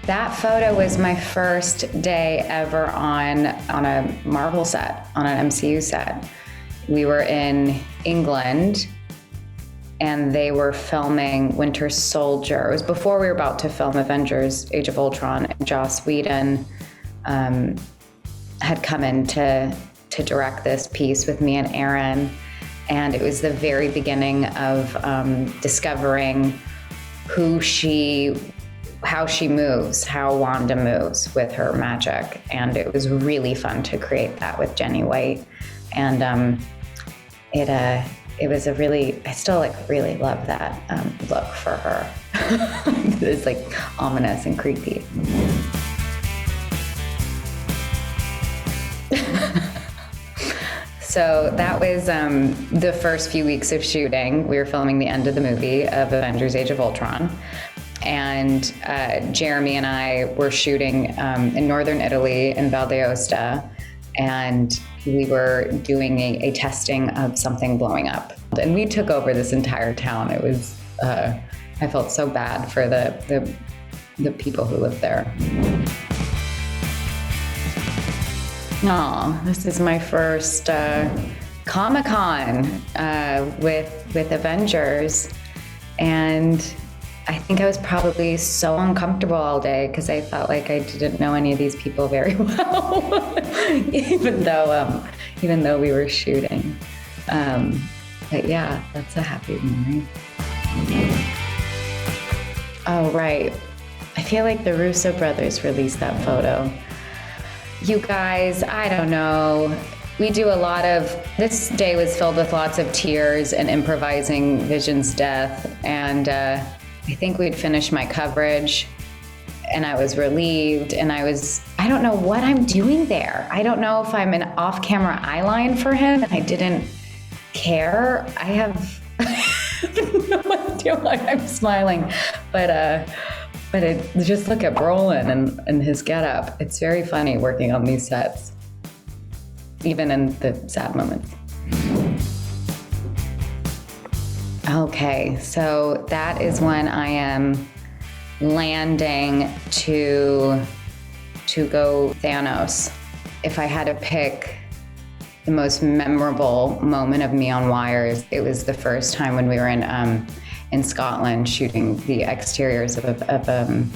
That photo was my first day ever on a Marvel set, on an MCU set. We were in England and they were filming Winter Soldier. It was before we were about to film Avengers Age of Ultron, and Joss Whedon had come in to direct this piece with me and Aaron. And it was the very beginning of discovering how she moves, how Wanda moves with her magic. And it was really fun to create that with Jenny White. And it was I still really love that look for her. It's like ominous and creepy. So that was the first few weeks of shooting. We were filming the end of the movie of Avengers Age of Ultron. And Jeremy and I were shooting in northern Italy in Val d'Aosta. And we were doing a testing of something blowing up. And we took over this entire town. It was, I felt so bad for the people who lived there. Oh, this is my first Comic-Con with Avengers. And I think I was probably so uncomfortable all day because I felt like I didn't know any of these people very well, even though we were shooting. But yeah, that's a happy memory. Oh, right. I feel like the Russo brothers released that photo. You guys, I don't know. We do this day was filled with lots of tears and improvising Vision's death. And I think we'd finished my coverage and I was relieved, and I don't know what I'm doing there. I don't know if I'm an off-camera eye line for him and I didn't care. I have no idea why I'm smiling, but just look at Brolin and his getup. It's very funny working on these sets, even in the sad moments. Okay, so that is when I am landing to go Thanos. If I had to pick the most memorable moment of me on wires, it was the first time when we were in Scotland shooting the exteriors of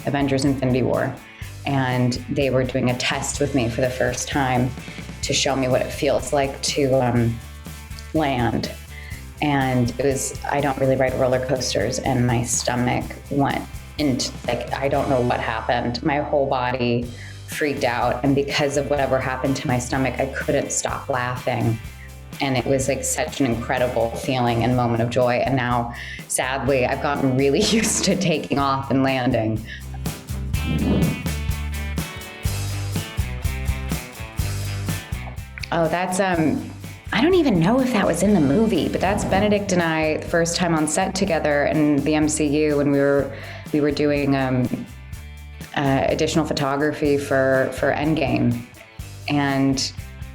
Avengers Infinity War. And they were doing a test with me for the first time to show me what it feels like to land. And it was, I don't really ride roller coasters, and my stomach went into, I don't know what happened. My whole body freaked out. And because of whatever happened to my stomach, I couldn't stop laughing. And it was such an incredible feeling and moment of joy. And now, sadly, I've gotten really used to taking off and landing. Oh, that's, I don't even know if that was in the movie, but that's Benedict and I, first time on set together in the MCU when we were doing additional photography for Endgame. And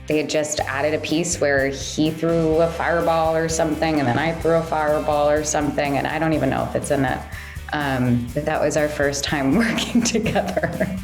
they had just added a piece where he threw a fireball or something, and then I threw a fireball or something, and I don't even know if it's in it. But that was our first time working together.